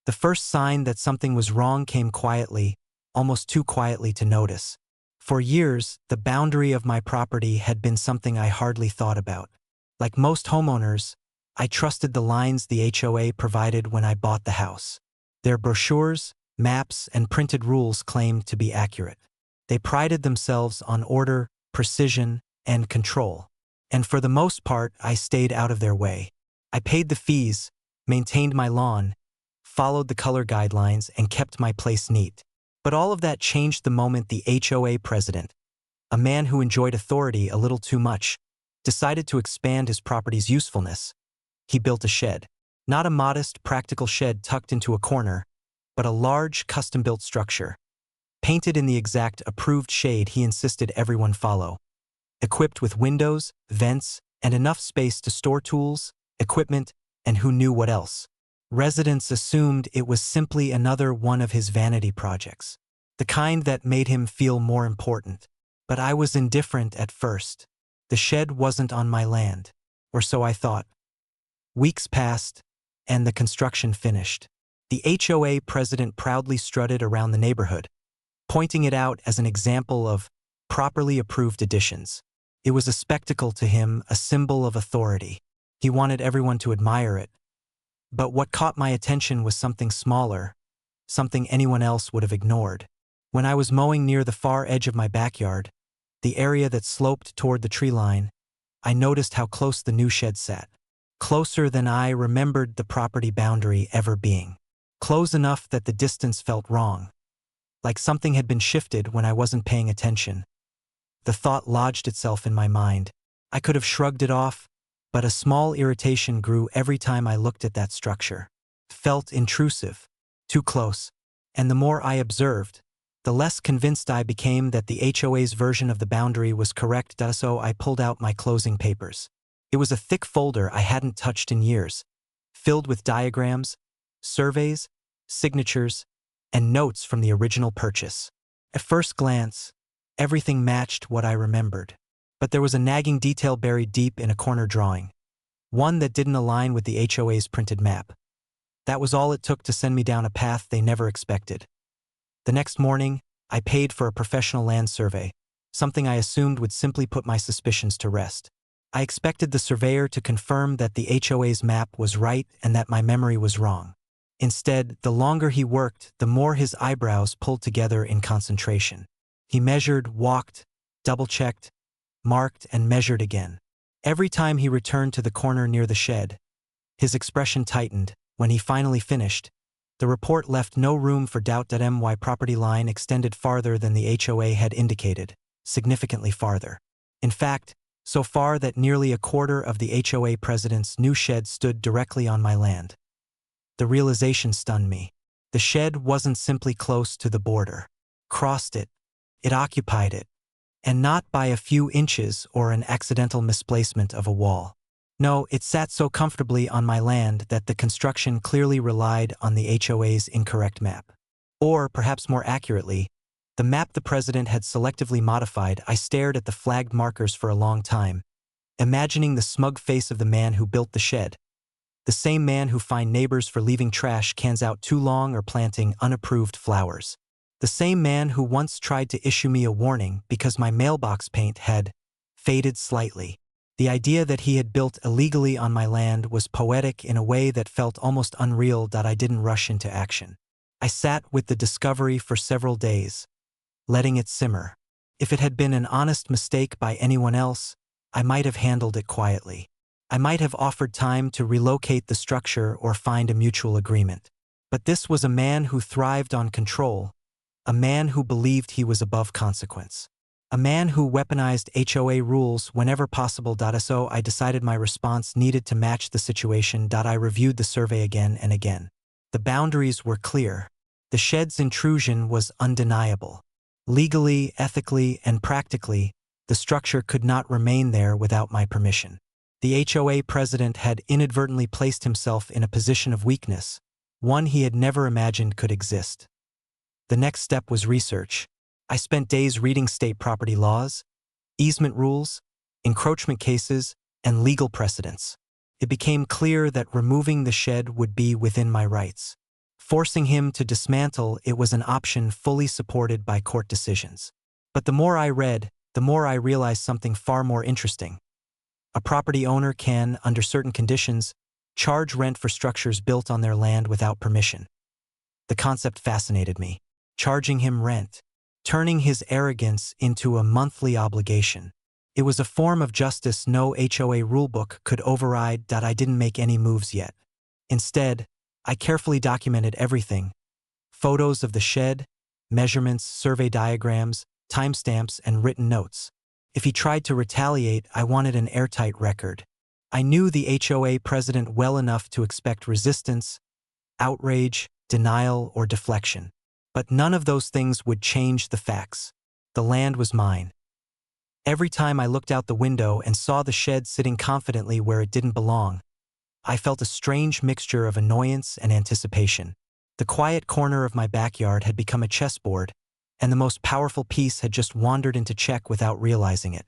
The first sign that something was wrong came quietly, almost too quietly to notice. For years, the boundary of my property had been something I hardly thought about. Like most homeowners, I trusted the lines the HOA provided when I bought the house. Their brochures, maps, and printed rules claimed to be accurate. They prided themselves on order, precision, and control. And for the most part, I stayed out of their way. I paid the fees, maintained my lawn, followed the color guidelines, and kept my place neat. But all of that changed the moment the HOA president, a man who enjoyed authority a little too much, decided to expand his property's usefulness. He built a shed. Not a modest, practical shed tucked into a corner, but a large, custom-built structure. Painted in the exact approved shade he insisted everyone follow. Equipped with windows, vents, and enough space to store tools, equipment, and who knew what else. Residents assumed it was simply another one of his vanity projects, the kind that made him feel more important. But I was indifferent at first. The shed wasn't on my land, or so I thought. Weeks passed, and the construction finished. The HOA president proudly strutted around the neighborhood, pointing it out as an example of properly approved additions. It was a spectacle to him, a symbol of authority. He wanted everyone to admire it. But what caught my attention was something smaller, something anyone else would have ignored. When I was mowing near the far edge of my backyard, the area that sloped toward the tree line, I noticed how close the new shed sat. Closer than I remembered the property boundary ever being. Close enough that the distance felt wrong. Like something had been shifted when I wasn't paying attention. The thought lodged itself in my mind. I could have shrugged it off, but a small irritation grew every time I looked at that structure. Felt intrusive, too close, and the more I observed, the less convinced I became that the HOA's version of the boundary was correct. So I pulled out my closing papers. It was a thick folder I hadn't touched in years, filled with diagrams, surveys, signatures, and notes from the original purchase. At first glance, everything matched what I remembered. But there was a nagging detail buried deep in a corner drawing, one that didn't align with the HOA's printed map. That was all it took to send me down a path they never expected. The next morning, I paid for a professional land survey, something I assumed would simply put my suspicions to rest. I expected the surveyor to confirm that the HOA's map was right and that my memory was wrong. Instead, the longer he worked, the more his eyebrows pulled together in concentration. He measured, walked, double-checked, marked, and measured again. Every time he returned to the corner near the shed, his expression tightened. When he finally finished, the report left no room for doubt. My property line extended farther than the HOA had indicated, significantly farther. In fact, so far that nearly a quarter of the HOA president's new shed stood directly on my land. The realization stunned me. The shed wasn't simply close to the border. Crossed it. It occupied it. And not by a few inches or an accidental misplacement of a wall. No, it sat so comfortably on my land that the construction clearly relied on the HOA's incorrect map. Or, perhaps more accurately, the map the president had selectively modified. I stared at the flagged markers for a long time, imagining the smug face of the man who built the shed. The same man who fined neighbors for leaving trash cans out too long or planting unapproved flowers. The same man who once tried to issue me a warning because my mailbox paint had faded slightly. The idea that he had built illegally on my land was poetic in a way that felt almost unreal. I didn't rush into action. I sat with the discovery for several days, letting it simmer. If it had been an honest mistake by anyone else, I might have handled it quietly. I might have offered time to relocate the structure or find a mutual agreement. But this was a man who thrived on control, a man who believed he was above consequence. A man who weaponized HOA rules whenever possible. So I decided my response needed to match the situation. I reviewed the survey again and again. The boundaries were clear. The shed's intrusion was undeniable. Legally, ethically, and practically, the structure could not remain there without my permission. The HOA president had inadvertently placed himself in a position of weakness, one he had never imagined could exist. The next step was research. I spent days reading state property laws, easement rules, encroachment cases, and legal precedents. It became clear that removing the shed would be within my rights. Forcing him to dismantle it was an option fully supported by court decisions. But the more I read, the more I realized something far more interesting. A property owner can, under certain conditions, charge rent for structures built on their land without permission. The concept fascinated me. Charging him rent, turning his arrogance into a monthly obligation. It was a form of justice no HOA rulebook could override. I didn't make any moves yet. Instead, I carefully documented everything. Photos of the shed, measurements, survey diagrams, timestamps, and written notes. If he tried to retaliate, I wanted an airtight record. I knew the HOA president well enough to expect resistance, outrage, denial, or deflection. But none of those things would change the facts. The land was mine. Every time I looked out the window and saw the shed sitting confidently where it didn't belong, I felt a strange mixture of annoyance and anticipation. The quiet corner of my backyard had become a chessboard, and the most powerful piece had just wandered into check without realizing it.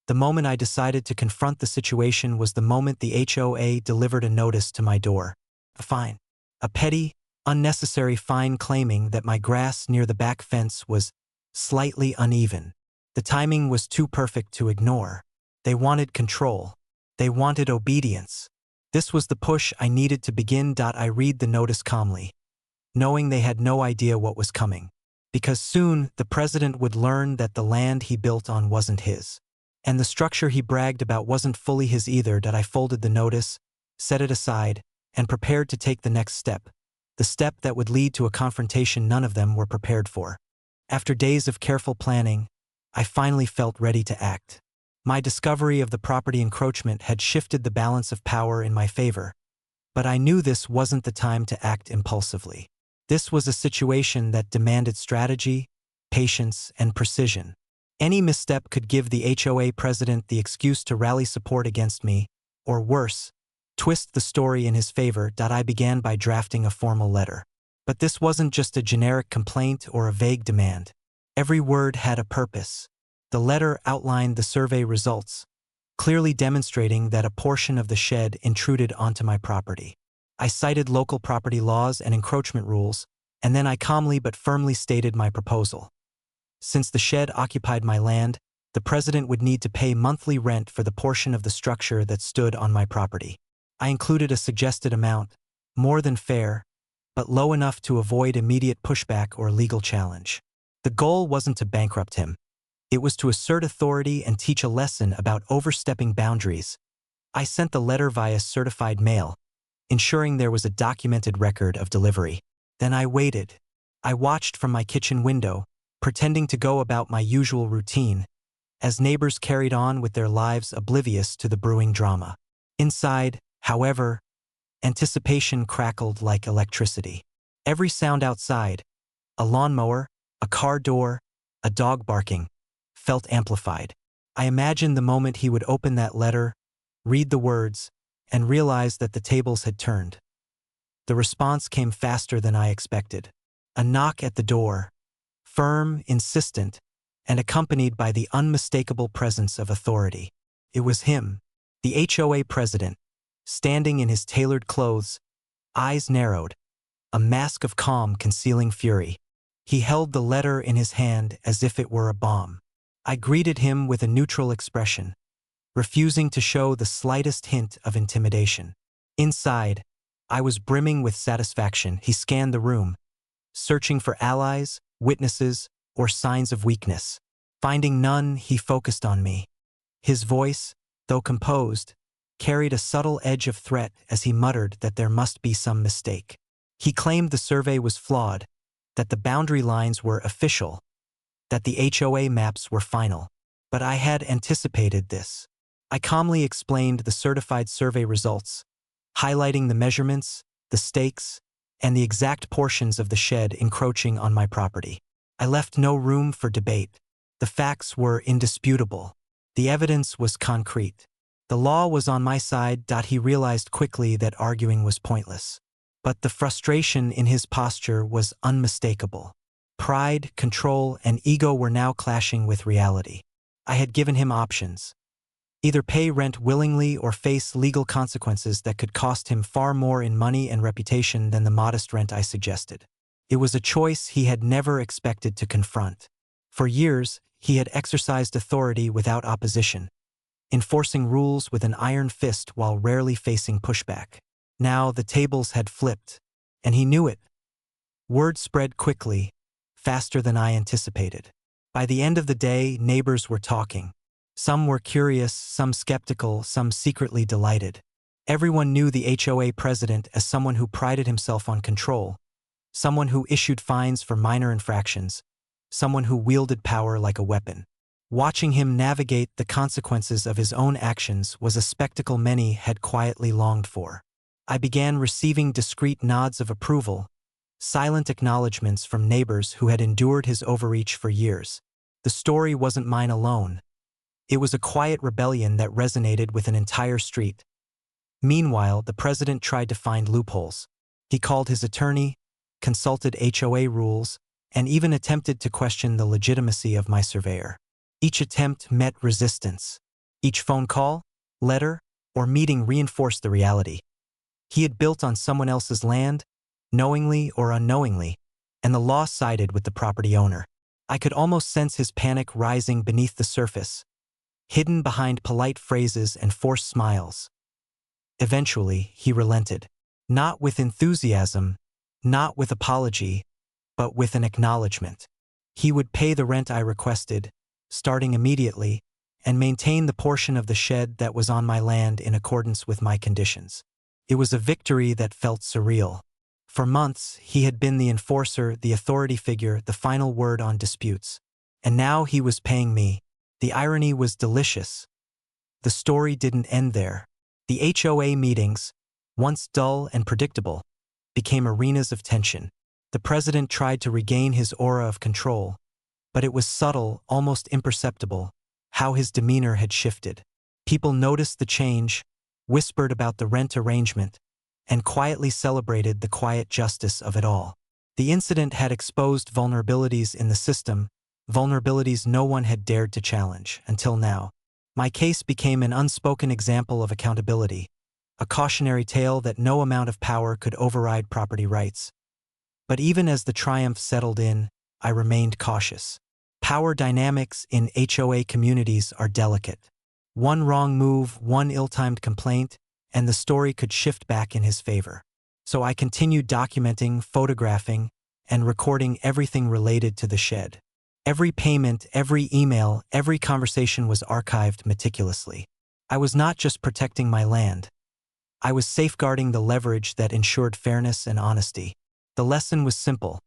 The moment I decided to confront the situation was the moment the HOA delivered a notice to my door. A fine. A petty, unnecessary fine claiming that my grass near the back fence was slightly uneven. The timing was too perfect to ignore. They wanted control. They wanted obedience. This was the push I needed to begin. I read the notice calmly, knowing they had no idea what was coming. Because soon, the president would learn that the land he built on wasn't his. And the structure he bragged about wasn't fully his either. I folded the notice, set it aside, and prepared to take the next step. The step that would lead to a confrontation none of them were prepared for. After days of careful planning, I finally felt ready to act. My discovery of the property encroachment had shifted the balance of power in my favor. But I knew this wasn't the time to act impulsively. This was a situation that demanded strategy, patience, and precision. Any misstep could give the HOA president the excuse to rally support against me, or worse, twist the story in his favor. I began by drafting a formal letter. But this wasn't just a generic complaint or a vague demand. Every word had a purpose. The letter outlined the survey results, clearly demonstrating that a portion of the shed intruded onto my property. I cited local property laws and encroachment rules, and then I calmly but firmly stated my proposal. Since the shed occupied my land, the president would need to pay monthly rent for the portion of the structure that stood on my property. I included a suggested amount, more than fair, but low enough to avoid immediate pushback or legal challenge. The goal wasn't to bankrupt him. It was to assert authority and teach a lesson about overstepping boundaries. I sent the letter via certified mail, ensuring there was a documented record of delivery. Then I waited. I watched from my kitchen window, pretending to go about my usual routine, as neighbors carried on with their lives oblivious to the brewing drama. Inside, however, anticipation crackled like electricity. Every sound outside, a lawnmower, a car door, a dog barking, felt amplified. I imagined the moment he would open that letter, read the words, and realize that the tables had turned. The response came faster than I expected. A knock at the door, firm, insistent, and accompanied by the unmistakable presence of authority. It was him, the HOA president, standing in his tailored clothes, eyes narrowed, a mask of calm concealing fury. He held the letter in his hand as if it were a bomb. I greeted him with a neutral expression, refusing to show the slightest hint of intimidation. Inside, I was brimming with satisfaction. He scanned the room, searching for allies, witnesses, or signs of weakness. Finding none, he focused on me. His voice, though composed, carried a subtle edge of threat as he muttered that there must be some mistake. He claimed the survey was flawed, that the boundary lines were official, that the HOA maps were final. But I had anticipated this. I calmly explained the certified survey results, highlighting the measurements, the stakes, and the exact portions of the shed encroaching on my property. I left no room for debate. The facts were indisputable. The evidence was concrete. The law was on my side. He realized quickly that arguing was pointless. But the frustration in his posture was unmistakable. Pride, control, and ego were now clashing with reality. I had given him options. Either pay rent willingly or face legal consequences that could cost him far more in money and reputation than the modest rent I suggested. It was a choice he had never expected to confront. For years, he had exercised authority without opposition, enforcing rules with an iron fist while rarely facing pushback. Now the tables had flipped, and he knew it. Word spread quickly, faster than I anticipated. By the end of the day, neighbors were talking. Some were curious, some skeptical, some secretly delighted. Everyone knew the HOA president as someone who prided himself on control, someone who issued fines for minor infractions, someone who wielded power like a weapon. Watching him navigate the consequences of his own actions was a spectacle many had quietly longed for. I began receiving discreet nods of approval, silent acknowledgments from neighbors who had endured his overreach for years. The story wasn't mine alone. It was a quiet rebellion that resonated with an entire street. Meanwhile, the president tried to find loopholes. He called his attorney, consulted HOA rules, and even attempted to question the legitimacy of my surveyor. Each attempt met resistance. Each phone call, letter, or meeting reinforced the reality. He had built on someone else's land, knowingly or unknowingly, and the law sided with the property owner. I could almost sense his panic rising beneath the surface, hidden behind polite phrases and forced smiles. Eventually, he relented. Not with enthusiasm, not with apology, but with an acknowledgement. He would pay the rent I requested, starting immediately, and maintain the portion of the shed that was on my land in accordance with my conditions. It was a victory that felt surreal. For months, he had been the enforcer, the authority figure, the final word on disputes. And now he was paying me. The irony was delicious. The story didn't end there. The HOA meetings, once dull and predictable, became arenas of tension. The president tried to regain his aura of control, but it was subtle, almost imperceptible, how his demeanor had shifted. People noticed the change, whispered about the rent arrangement, and quietly celebrated the quiet justice of it all. The incident had exposed vulnerabilities in the system, vulnerabilities no one had dared to challenge until now. My case became an unspoken example of accountability, a cautionary tale that no amount of power could override property rights. But even as the triumph settled in, I remained cautious. Power dynamics in HOA communities are delicate. One wrong move, one ill-timed complaint, and the story could shift back in his favor. So I continued documenting, photographing, and recording everything related to the shed. Every payment, every email, every conversation was archived meticulously. I was not just protecting my land. I was safeguarding the leverage that ensured fairness and honesty. The lesson was simple.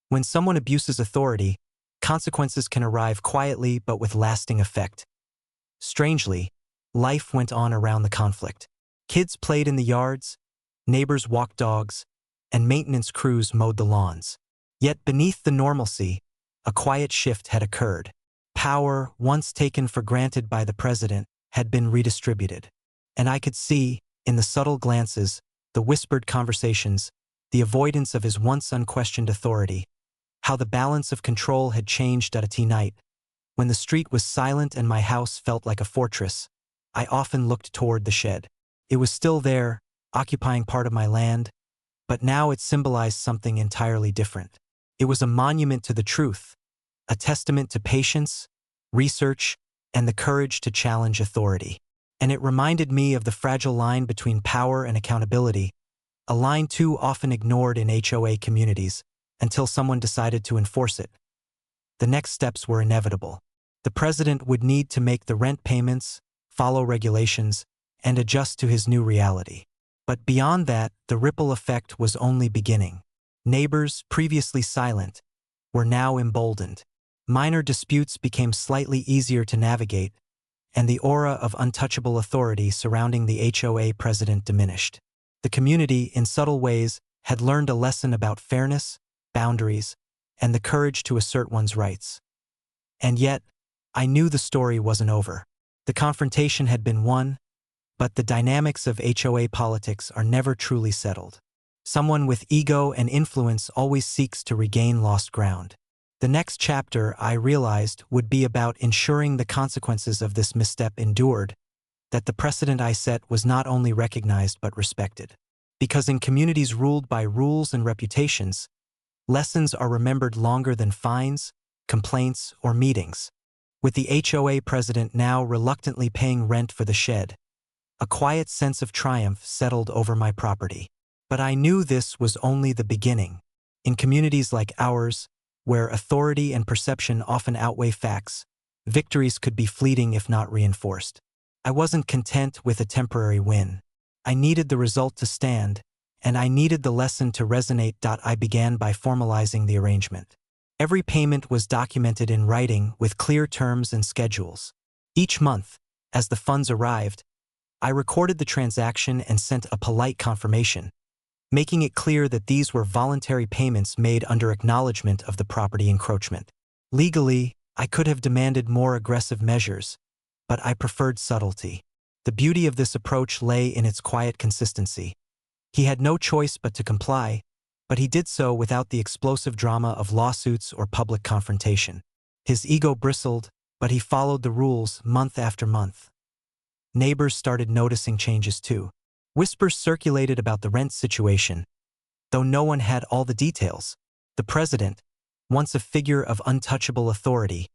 When someone abuses authority, consequences can arrive quietly but with lasting effect. Strangely, life went on around the conflict. Kids played in the yards, neighbors walked dogs, and maintenance crews mowed the lawns. Yet beneath the normalcy, a quiet shift had occurred. Power, once taken for granted by the president, had been redistributed. And I could see, in the subtle glances, the whispered conversations, the avoidance of his once unquestioned authority, how the balance of control had changed at a night. When the street was silent and my house felt like a fortress, I often looked toward the shed. It was still there, occupying part of my land, but now it symbolized something entirely different. It was a monument to the truth, a testament to patience, research, and the courage to challenge authority. And it reminded me of the fragile line between power and accountability, a line too often ignored in HOA communities until someone decided to enforce it. The next steps were inevitable. The president would need to make the rent payments, follow regulations, and adjust to his new reality. But beyond that, the ripple effect was only beginning. Neighbors, previously silent, were now emboldened. Minor disputes became slightly easier to navigate, and the aura of untouchable authority surrounding the HOA president diminished. The community, in subtle ways, had learned a lesson about fairness, boundaries, and the courage to assert one's rights. And yet, I knew the story wasn't over. The confrontation had been won, but the dynamics of HOA politics are never truly settled. Someone with ego and influence always seeks to regain lost ground. The next chapter, I realized, would be about ensuring the consequences of this misstep endured, that the precedent I set was not only recognized but respected. Because in communities ruled by rules and reputations, lessons are remembered longer than fines, complaints, or meetings. With the HOA president now reluctantly paying rent for the shed, a quiet sense of triumph settled over my property. But I knew this was only the beginning. In communities like ours, where authority and perception often outweigh facts, victories could be fleeting if not reinforced. I wasn't content with a temporary win. I needed the result to stand, and I needed the lesson to resonate. I began by formalizing the arrangement. Every payment was documented in writing with clear terms and schedules. Each month, as the funds arrived, I recorded the transaction and sent a polite confirmation, making it clear that these were voluntary payments made under acknowledgement of the property encroachment. Legally, I could have demanded more aggressive measures, but I preferred subtlety. The beauty of this approach lay in its quiet consistency. He had no choice but to comply, but he did so without the explosive drama of lawsuits or public confrontation. His ego bristled, but he followed the rules month after month. Neighbors started noticing changes too. Whispers circulated about the rent situation, though no one had all the details. The president, once a figure of untouchable authority,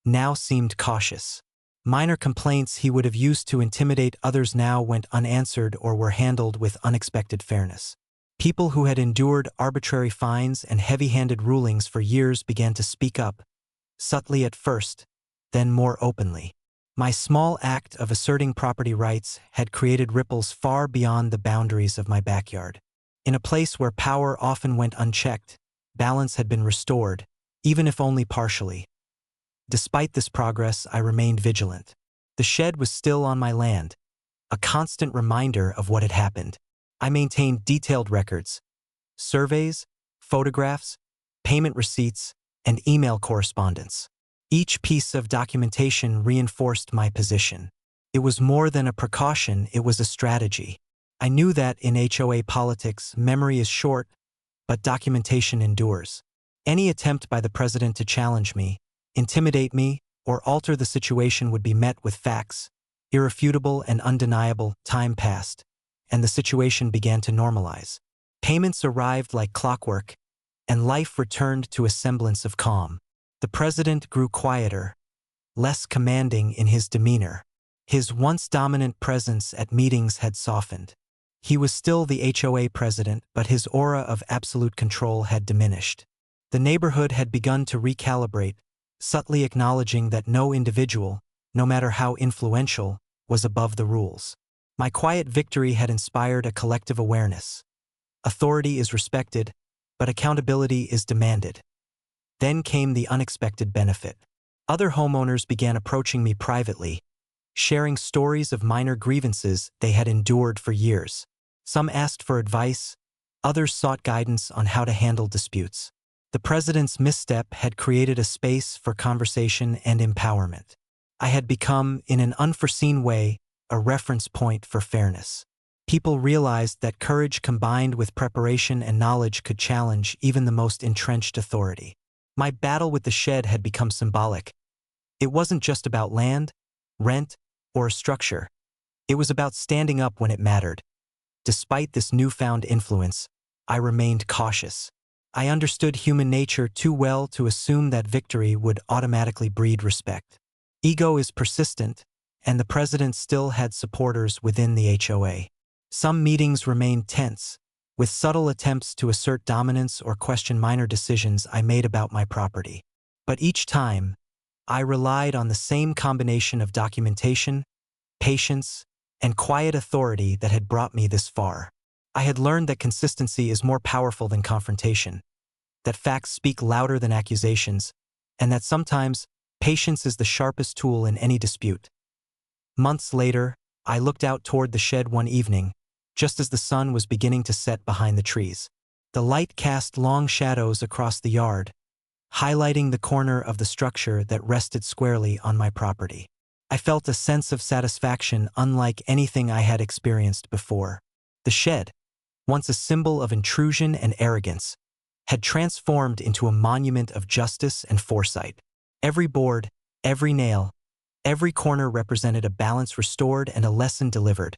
now seemed cautious. Minor complaints he would have used to intimidate others now went unanswered or were handled with unexpected fairness. People who had endured arbitrary fines and heavy-handed rulings for years began to speak up, subtly at first, then more openly. My small act of asserting property rights had created ripples far beyond the boundaries of my backyard. In a place where power often went unchecked, balance had been restored, even if only partially. Despite this progress, I remained vigilant. The shed was still on my land, a constant reminder of what had happened. I maintained detailed records, surveys, photographs, payment receipts, and email correspondence. Each piece of documentation reinforced my position. It was more than a precaution, it was a strategy. I knew that in HOA politics, memory is short, but documentation endures. Any attempt by the president to challenge me, intimidate me, or alter the situation would be met with facts, irrefutable and undeniable. Time passed, and the situation began to normalize. Payments arrived like clockwork, and life returned to a semblance of calm. The president grew quieter, less commanding in his demeanor. His once dominant presence at meetings had softened. He was still the HOA president, but his aura of absolute control had diminished. The neighborhood had begun to recalibrate, subtly acknowledging that no individual, no matter how influential, was above the rules. My quiet victory had inspired a collective awareness. Authority is respected, but accountability is demanded. Then came the unexpected benefit. Other homeowners began approaching me privately, sharing stories of minor grievances they had endured for years. Some asked for advice, others sought guidance on how to handle disputes. The president's misstep had created a space for conversation and empowerment. I had become, in an unforeseen way, a reference point for fairness. People realized that courage combined with preparation and knowledge could challenge even the most entrenched authority. My battle with the shed had become symbolic. It wasn't just about land, rent, or a structure. It was about standing up when it mattered. Despite this newfound influence, I remained cautious. I understood human nature too well to assume that victory would automatically breed respect. Ego is persistent, and the president still had supporters within the HOA. Some meetings remained tense, with subtle attempts to assert dominance or question minor decisions I made about my property. But each time, I relied on the same combination of documentation, patience, and quiet authority that had brought me this far. I had learned that consistency is more powerful than confrontation, that facts speak louder than accusations, and that sometimes patience is the sharpest tool in any dispute. Months later, I looked out toward the shed one evening, just as the sun was beginning to set behind the trees. The light cast long shadows across the yard, highlighting the corner of the structure that rested squarely on my property. I felt a sense of satisfaction unlike anything I had experienced before. The shed, once a symbol of intrusion and arrogance, had transformed into a monument of justice and foresight. Every board, every nail, Every corner represented a balance restored and a lesson delivered.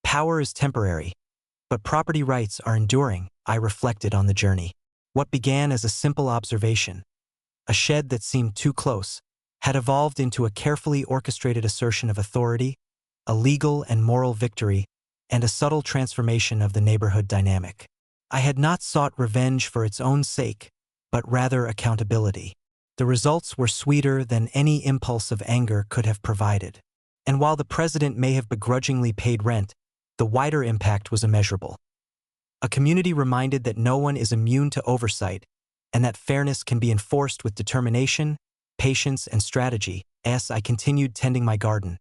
Power is temporary, but property rights are enduring, I reflected on the journey. What began as a simple observation, a shed that seemed too close, had evolved into a carefully orchestrated assertion of authority, a legal and moral victory, and a subtle transformation of the neighborhood dynamic. I had not sought revenge for its own sake, but rather accountability. The results were sweeter than any impulse of anger could have provided. And while the president may have begrudgingly paid rent, the wider impact was immeasurable. A community reminded that no one is immune to oversight, and that fairness can be enforced with determination, patience, and strategy. As I continued tending my garden,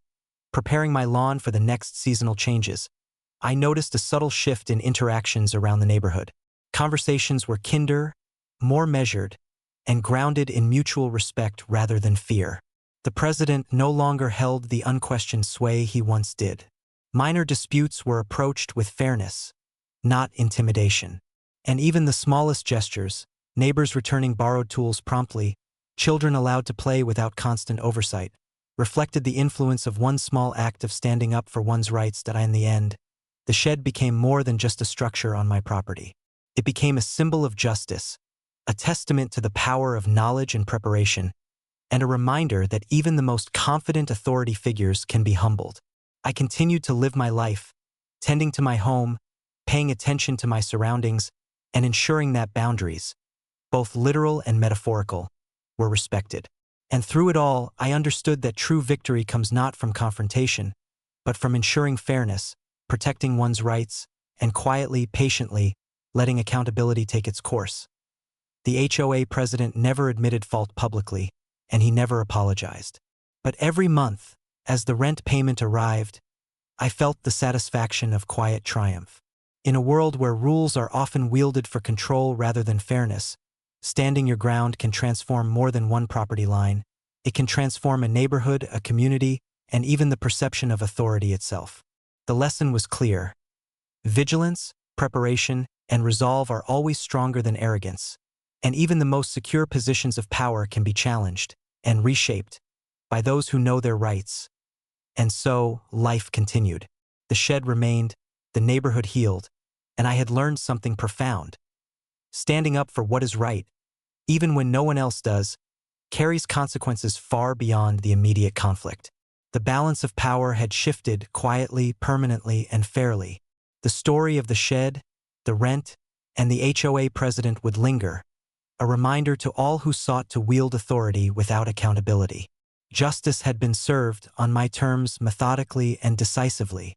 preparing my lawn for the next seasonal changes, I noticed a subtle shift in interactions around the neighborhood. Conversations were kinder, more measured, and grounded in mutual respect rather than fear. The president no longer held the unquestioned sway he once did. Minor disputes were approached with fairness, not intimidation. And even the smallest gestures, neighbors returning borrowed tools promptly, children allowed to play without constant oversight, reflected the influence of one small act of standing up for one's rights that in the end, the shed became more than just a structure on my property. It became a symbol of justice, a testament to the power of knowledge and preparation, and a reminder that even the most confident authority figures can be humbled. I continued to live my life, tending to my home, paying attention to my surroundings, and ensuring that boundaries, both literal and metaphorical, were respected. And through it all, I understood that true victory comes not from confrontation, but from ensuring fairness, protecting one's rights, and quietly, patiently, letting accountability take its course. The HOA president never admitted fault publicly, and he never apologized. But every month, as the rent payment arrived, I felt the satisfaction of quiet triumph. In a world where rules are often wielded for control rather than fairness, standing your ground can transform more than one property line. It can transform a neighborhood, a community, and even the perception of authority itself. The lesson was clear. Vigilance, preparation, and resolve are always stronger than arrogance, and even the most secure positions of power can be challenged and reshaped by those who know their rights. And so, life continued. The shed remained, the neighborhood healed, and I had learned something profound. Standing up for what is right, even when no one else does, carries consequences far beyond the immediate conflict. The balance of power had shifted quietly, permanently, and fairly. The story of the shed, the rent, and the HOA president would linger, a reminder to all who sought to wield authority without accountability. Justice had been served on my terms methodically and decisively,